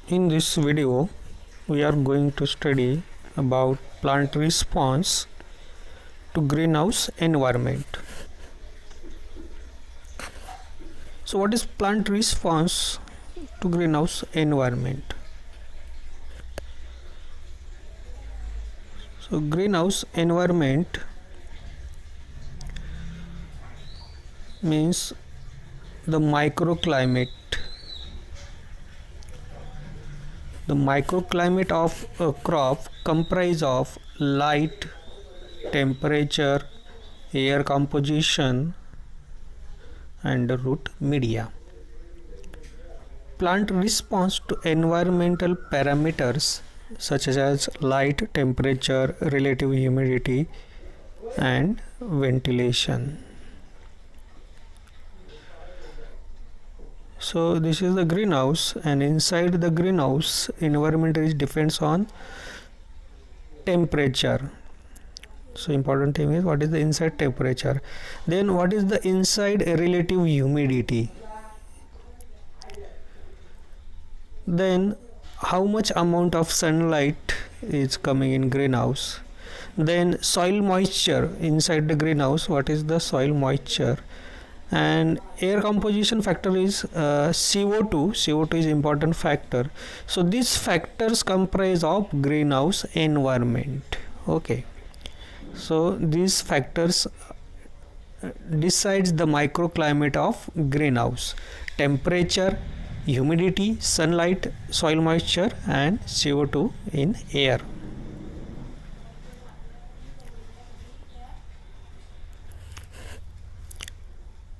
In this video, we are going to study about plant response to greenhouse environment. So what is plant response to greenhouse environment? So greenhouse environment means the microclimate. The microclimate of a crop comprises of light, temperature, air composition and root media. Plant response to environmental parameters such as light, temperature, relative humidity and ventilation. So this is the greenhouse, and inside the greenhouse environment depends on temperature. So important thing is what is the inside temperature, then what is the inside relative humidity, then how much amount of sunlight is coming in greenhouse, then soil moisture inside the greenhouse, what is the soil moisture, and air composition factor is CO2 is important factor. So these factors comprise of greenhouse environment. Okay, so these factors decides the microclimate of greenhouse: temperature, humidity, sunlight, soil moisture and CO2 in air.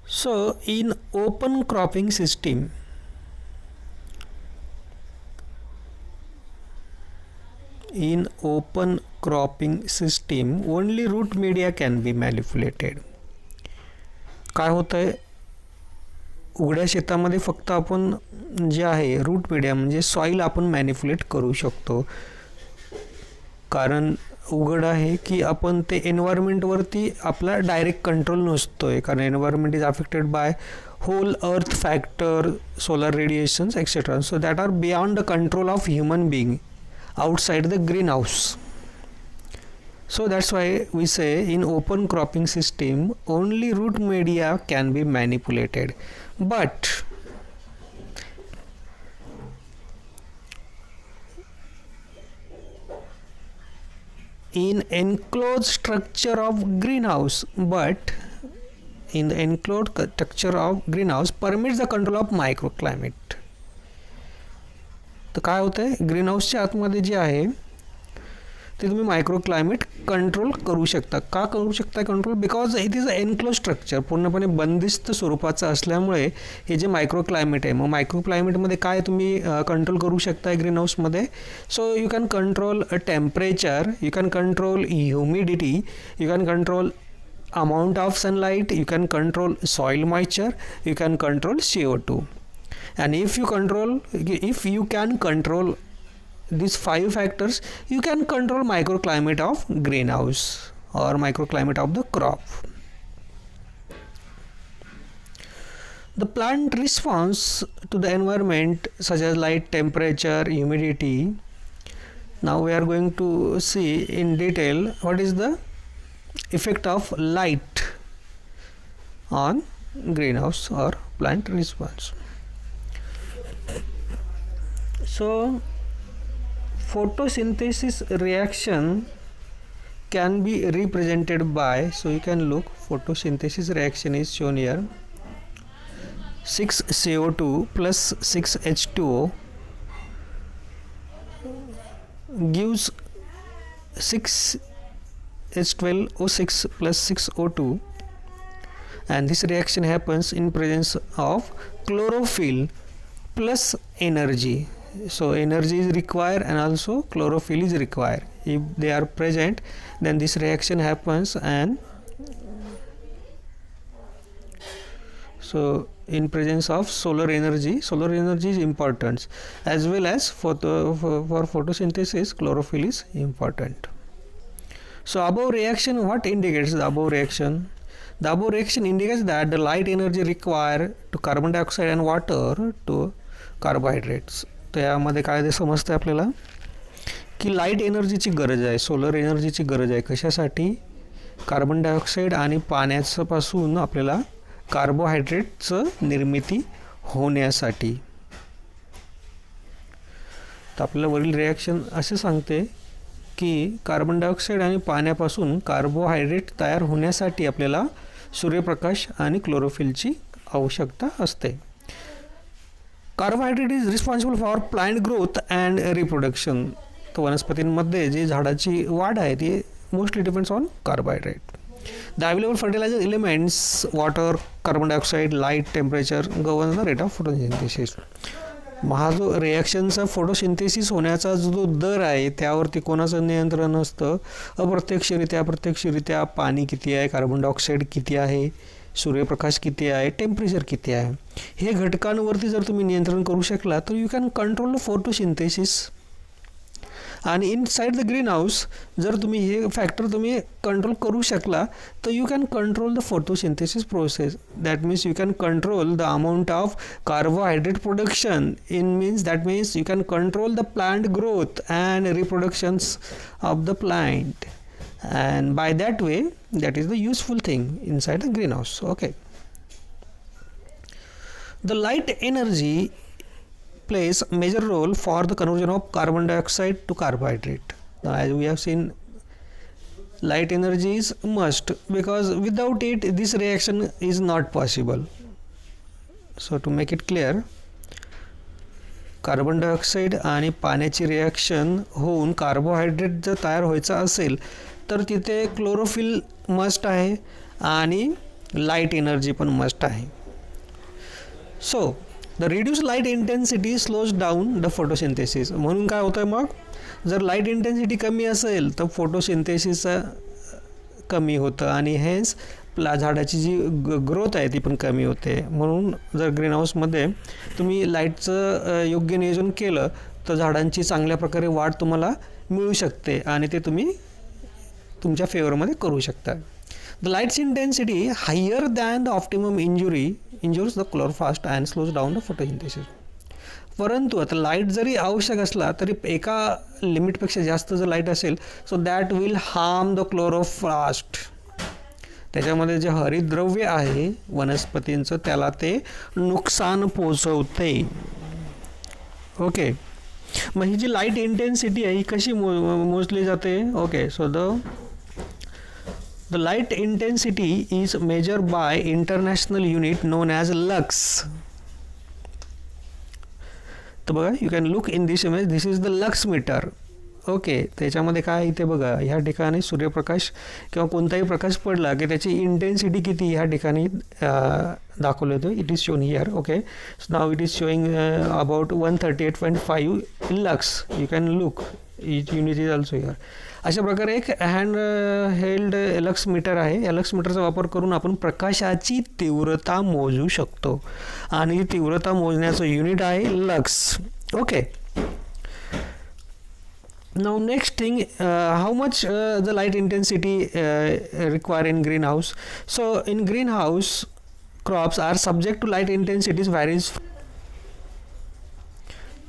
So in open cropping system, only root media can be manipulated. काय होतंय, उघड्या शेतामध्ये फक्त आपण जे आहे route media म्हणजे soil आपण मॅनिप्युलेट करू शकतो. कारण उघड आहे की आपण ते एन्व्हायरमेंट वरती आपला डायरेक्ट कंट्रोल नसतोय, कारण environment is affected by whole earth factor, solar radiations etcetera. So that are beyond the control of human being outside the greenhouse. So that's why we say in open cropping system only root media can be manipulated. But in enclosed structure of greenhouse, permits the control of microclimate. तर काय होतंय, ग्रीनहाऊसच्या आतमध्ये जे आहे ते तुम्ही मायक्रोक्लायमेट control करू शकता. का करू शकता control? Because it is a enclose structure, पूर्णपणे बंदिस्त स्वरूपाचं असल्यामुळे हे जे मायक्रोक्लायमेट आहे, मग मायक्रोक्लायमेटमध्ये काय तुम्ही कंट्रोल करू शकता ग्रीनहाऊसमध्ये. So you can control temperature, you can control humidity, you can control amount of sunlight, you can control soil moisture, you can control CO2. And if you can control these 5 factors, you can control microclimate of greenhouse or microclimate of the crop. The plant response to the environment such as light, temperature, humidity. Now we are going to see in detail what is the effect of light on greenhouse or plant response. So photosynthesis reaction can be represented by, so you can look, photosynthesis reaction is shown here. 6 CO2 plus 6 H2O gives 6 H12O6 plus 6 O2, and this reaction happens in presence of chlorophyll plus energy. So energy is required and also chlorophyll is required. If they are present, then this reaction happens, and so in presence of solar energy is important, as well as for photosynthesis chlorophyll is important. So above reaction, what indicates the above reaction? The above reaction indicates that the light energy required to carbon dioxide and water to carbohydrates तर यामध्ये काय ते समजतं आपल्याला की light एनर्जीची गरज आहे, सोलर एनर्जीची गरज आहे. कशासाठी? कार्बन डायऑक्साईड आणि पाण्यापासून आपल्याला कार्बोहायड्रेटचं निर्मिती होण्यासाठी. तर आपल्याला वरील रिॲक्शन असे सांगते की कार्बन डायऑक्साईड आणि पाण्यापासून कार्बोहायड्रेट तयार होण्यासाठी आपल्याला सूर्यप्रकाश आणि क्लोरोफिलची आवश्यकता असते. Carbohydrate is responsible for plant growth and reproduction. तर वनस्पतींमध्ये जी झाडाची वाढ आहे ती mostly depends on carbohydrate. The available fertiliser elements water, carbon dioxide, light, temperature govern the rate of photosynthesis. हा जो रिॲक्शनचा फोटोसिंथेसिस होण्याचा जो दर आहे त्यावरती कोणाचं नियंत्रण असतं? अप्रत्यक्षरित्या, प्रत्यक्षरित्या पाणी किती आहे, कार्बन डायऑक्साईड किती आहे, सूर्यप्रकाश किती आहे, टेम्परेचर किती आहे, हे घटकांवरती जर तुम्ही नियंत्रण करू शकला तर you can control the photosynthesis. आणि इनसाइड द ग्रीन हाऊस जर तुम्ही हे फॅक्टर तुम्ही कंट्रोल करू शकला तर you can control the photosynthesis process. That means you can control the amount of carbohydrate production. That means you can control the plant growth and reproductions of the plant. And by that way, that is the useful thing inside the greenhouse. Okay. The light energy plays a major role for the conversion of carbon dioxide to carbohydrate. Now, as we have seen, light energy is must, because without it this reaction is not possible. So to make it clear, carbon dioxide आणि पाण्याची reaction होऊन carbohydrate जर तयार व्हायचा असेल तर तिथे chlorophyll must आहे आणि लाईट एनर्जी पण मस्ट आहे. So the reduce light intensity slows down the photosynthesis. म्हणून काय होतं मग, जर लाईट इंटेन्सिटी कमी असेल तर फोटोसिंथेसिस कमी होतं आणि हेच झाडाची जी ग्रोथ आहे ती पण कमी होते. म्हणून जर ग्रीन हाऊसमध्ये तुम्ही लाईटचं योग्य नियोजन केलं तर झाडांची चांगल्या प्रकारे वाढ तुम्हाला मिळू शकते आणि ते तुम्ही तुमच्या फेवरमध्ये करू शकता. The lights intensity higher than the optimum injures the chloroplast and slows down the photosynthesis. परंतु आता लाईट जरी आवश्यक असला तरी एका लिमिटपेक्षा जास्त जर लाईट असेल so that will harm the chloroplast. त्याच्यामध्ये जे हरितद्रव्य आहे वनस्पतींचं त्याला ते नुकसान पोचवते. ओके. मग ही जी लाईट इंटेन्सिटी आहे ही कशी मोजली जाते? Okay. So the light intensity is measure by international unit non as lux. तर बघा, you can look in this image, this is the lux meter. Okay. त्याच्यामध्ये काय इथे बघा, ह्या ठिकाणी सूर्यप्रकाश किंवा कोणताही प्रकाश पडला की त्याची इंटेन्सिटी किती ह्या ठिकाणी दाखवलं होतं. It is shown here. Okay. Now it is showing about 138.5 lux. You can look, each unit is also here. अशा प्रकारे एक हँड हेल्ड लक्स मीटर आहे. या लक्स मीटरचा वापर करून आपण प्रकाशाची तीव्रता मोजू शकतो आणि तीव्रता मोजण्याचं युनिट आहे lux. Okay. Now next thing, how much the light intensity require in greenhouse. So in greenhouse crops are subject to light intensities varies.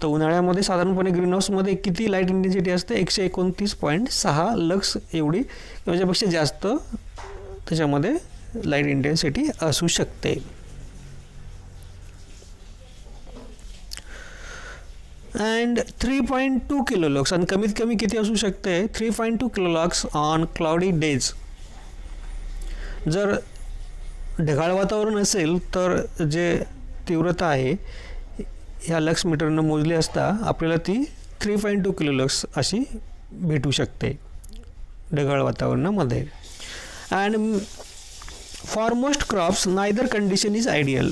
तर उन्हाळ्यामध्ये साधारणपणे ग्रीनहाऊसमध्ये किती लाईट इंटेन्सिटी असते? 129.6 लक्स एवढी किंवा त्याच्यापेक्षा जास्त त्याच्यामध्ये लाईट इंटेन्सिटी असू शकते. अँड 3.2 किलोलक्स आणि कमीत कमी किती असू शकते? 3.2 किलोलक्स ऑन क्लाउडी डेज. जर ढगाळ वातावरण असेल तर जे तीव्रता आहे ह्या लक्स मीटरनं मोजली असता आपल्याला ती 3.2 किलोलक्स अशी भेटू शकते ढगाळ वातावरणामध्ये. And for most crops neither condition is ideal.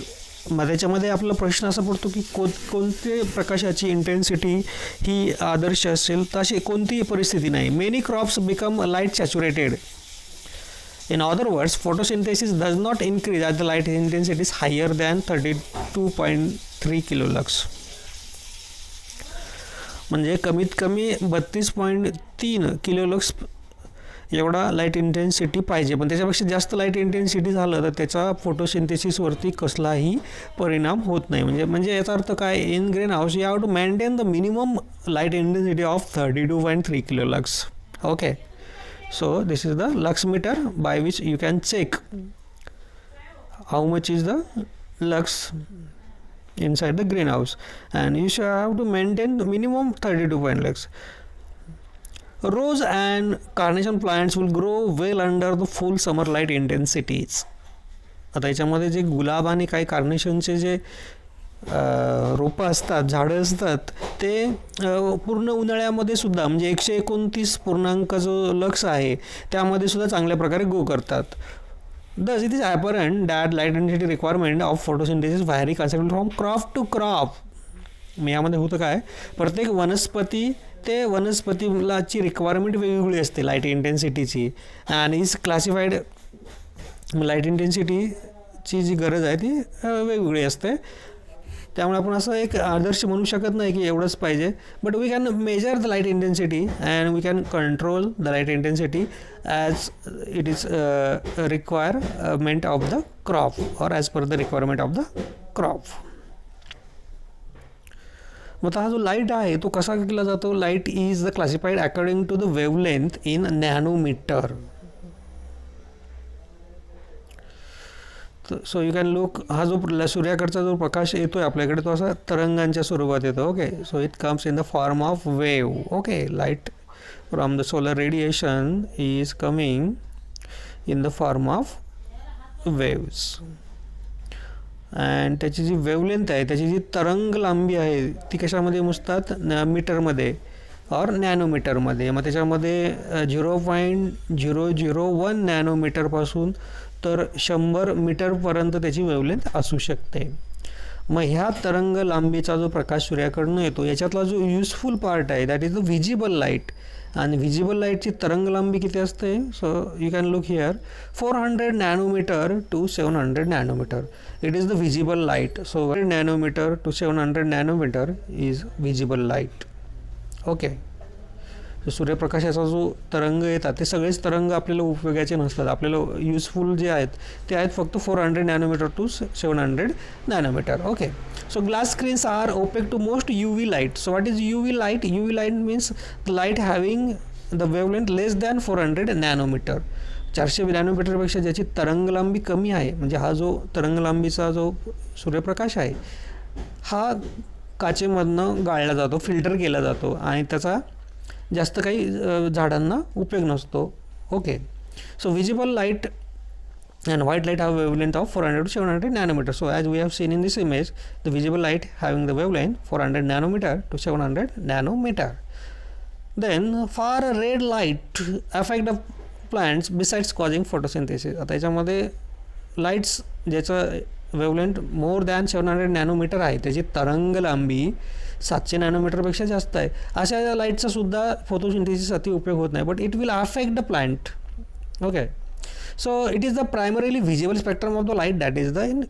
मग त्याच्यामध्ये आपला प्रश्न असा पडतो की कोणते प्रकाशाची इंटेन्सिटी ही आदर्श असेल तर अशी कोणतीही परिस्थिती नाही. Many crops become light saturated. In other words, photosynthesis does not increase at the light intensity is higher than 32.3 kilolux. म्हणजे कमीत कमी 32.3 किलोलक्स एवढा लाईट इंटेन्सिटी पाहिजे, पण त्याच्यापेक्षा जास्त लाईट इंटेन्सिटी झालं तर त्याचा फोटोसिंथेसिसवरती कसलाही परिणाम होत नाही. म्हणजे याचा अर्थ काय, in greenhouse you have to maintain the minimum light intensity of 32.3 kilo lux. Okay, so this is the lux meter by which you can check how much is the lux inside the greenhouse, and you should have to maintain the minimum 32 point lux. Rose and carnation plants will grow well under the full summer light intensities. आता याच्यामध्ये जे गुलाब आणि काही कार्नेशनचे जे रोपं असतात, झाडं असतात, ते पूर्ण उन्हाळ्यामध्ये सुद्धा म्हणजे 129 पूर्णांक जो लक्स आहे त्यामध्ये सुद्धा चांगल्या प्रकारे ग्रो करतात. Thus it is apparent that light intensity requirement of photosynthesis vary considerably from crop to crop. यामध्ये होतं काय, प्रत्येक वनस्पती ते वनस्पतीलाची रिक्वायरमेंट वेगवेगळी असते लाईट इंटेन्सिटीची, आणि इज क्लासिफाईड लाईट इंटेन्सिटीची जी गरज आहे ती वेगवेगळी असते. त्यामुळे आपण असं एक आदर्श म्हणू शकत नाही की एवढंच पाहिजे, but we can measure the light intensity and we can control the light intensity as it is requirement of the crop और as per the requirement of the crop. मग हा जो लाईट आहे तो कसा केला जातो, light is the classified according to the wavelength in nanometer. So you can look, हा जो सूर्याकडचा जो प्रकाश येतो आहे आपल्याकडे तो असा तरंगांच्या स्वरूपात येतो. Okay, so it comes in the form of wave. Okay, light from the solar radiation is coming in the form of waves, and त्याची जी वेवलेंथ आहे, त्याची जी तरंग लांबी आहे ती कशामध्ये मोजतात, मीटरमध्ये और नॅनोमीटरमध्ये. मग त्याच्यामध्ये 0.001 नॅनोमीटरपासून तर 100 मीटरपर्यंत त्याची वेवलेंथ असू शकते. मग ह्या तरंग लांबीचा जो प्रकाश सूर्याकडून येतो याच्यातला जो युजफुल पार्ट आहे that is the visible light, आणि व्हिजिबल लाईटची तरंग लांबी किती असते, so you can look here 400 nanometre to 700 nanometer. It is the visible light. So nanometer to 700 nanometer is visible light. Okay, सूर्यप्रकाशाचा जो तरंग येतात ते सगळेच तरंग आपल्याला उपयोगाचे नसतात. आपल्याला युजफुल जे आहेत ते आहेत फक्त 400 nanometre to 700 nanometre. Okay, so glass screens are opaque to most UV light. So what is UV light? UV light means the light having the wavelength less than 400 nanometre. 400 नॅनोमीटरपेक्षा ज्याची तरंग लांबी कमी आहे, म्हणजे हा जो तरंग लांबीचा जो सूर्यप्रकाश आहे हा काचेमधनं गाळला जातो, फिल्टर केला जातो, आणि त्याचा जास्त काही झाडांना उपयोग नसतो. Okay, so visible light and white light have wavelength of 400 to 700 nanometre. So as we have seen in this image, the visible light having the wavelength 400 nanometre to 700 nanometre. Then far red light affect the plants besides causing photosynthesis. आता याच्यामध्ये lights ज्याचं wavelength more than 700 nanometre आहे, त्याची तरंग लांबी 700 नॅनोमीटरपेक्षा जास्त आहे, अशा लाईटचा सुद्धा फोटोसिंथेसिससाठी उपयोग होत नाही, but it will affect the plant. Okay, so it is the primarily visible spectrum of the light that is the in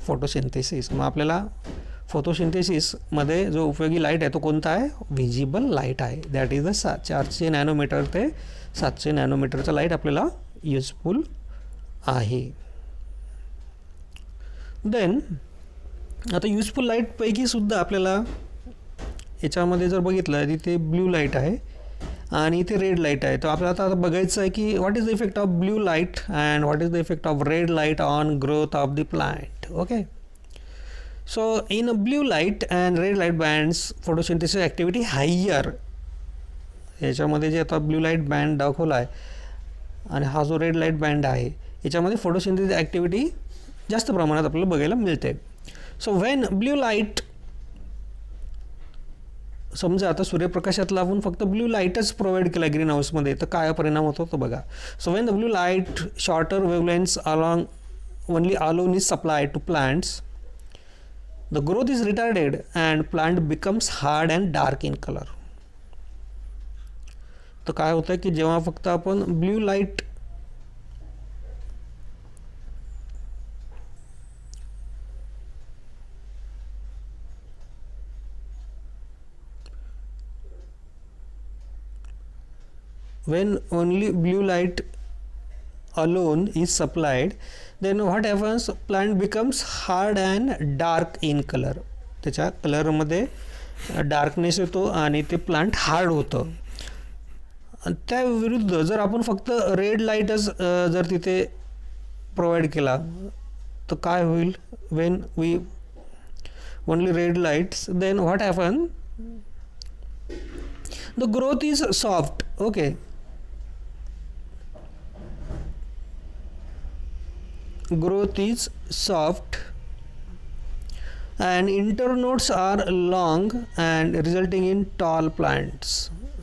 photosynthesis. मग आपल्याला फोटोसिंथेसिसमध्ये जो उपयोगी लाईट आहे तो कोणता आहे, व्हिजिबल लाईट आहे. दॅट इज द 400 नॅनोमीटर ते 700 नॅनोमीटरचा लाईट आपल्याला युजफुल आहे. देन आता युजफुल लाईटपैकी सुद्धा आपल्याला याच्यामध्ये जर बघितलं तिथे ब्ल्यू लाईट आहे आणि इथे रेड लाईट आहे. तर आपल्याला आता बघायचं आहे की what is the effect of blue light and what is the effect of red light on growth of the plant. Okay, so in blue light and red light bands photosynthesis activity higher. याच्यामध्ये जे आता blue light band दाखवला आहे आणि हा जो red light band आहे याच्यामध्ये फोटोसिंथेसिस ॲक्टिव्हिटी जास्त प्रमाणात आपल्याला बघायला मिळते. सो व्हेन ब्ल्यू लाईट, समजा आता सूर्यप्रकाशातला आपण फक्त ब्ल्यू लाईटच प्रोव्हाइड केला ग्रीन हाऊसमध्ये, तर काय परिणाम होतो तो बघा. So when the blue light shorter wavelengths along only alone is supply to plants, the growth is retarded and plant becomes hard and dark in colour. तर काय होतं की जेव्हा फक्त आपण blue light when only blue light alone is supplied, then what happens, plant becomes hard and dark in color. त्याच्या कलरमध्ये darkness येतो आणि ते प्लांट हार्ड होतं. त्या विरुद्ध जर आपण फक्त रेड लाईटच जर तिथे प्रोव्हाइड केला तर काय होईल, when we only red lights, then what happen, the growth is soft. Okay, growth is soft and internodes are long and resulting in tall plants.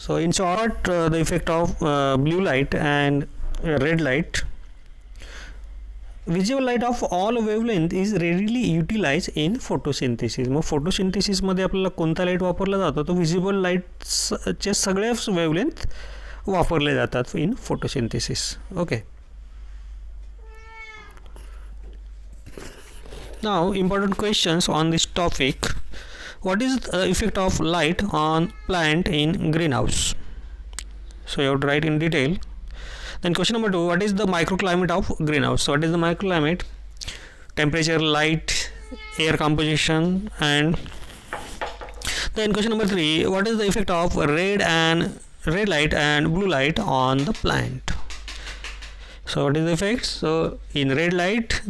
So in short, the effect of blue light and red light, visible light of all wavelength is readily utilized in photosynthesis. मग photosynthesis मध्ये आपल्याला कोणता light वापरला जातो, तो visible लाईटचे सगळे wavelength वापरले जातात in photosynthesis. Okay. Now, important questions on this topic. What is the effect of light on plant in greenhouse? So you have to write in detail. Then question number 2, what is the microclimate of greenhouse? So what is the microclimate? Temperature, light, air composition. And then question number 3, what is the effect of red light and blue light on the plant? So what is the effect? So in red light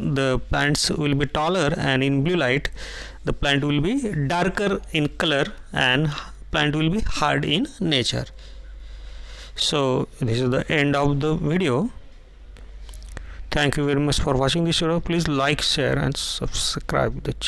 the plants will be taller, and in blue light the plant will be darker in color and plant will be hard in nature. So this is the end of the video. Thank you very much for watching this video. Please like, share and subscribe the channel.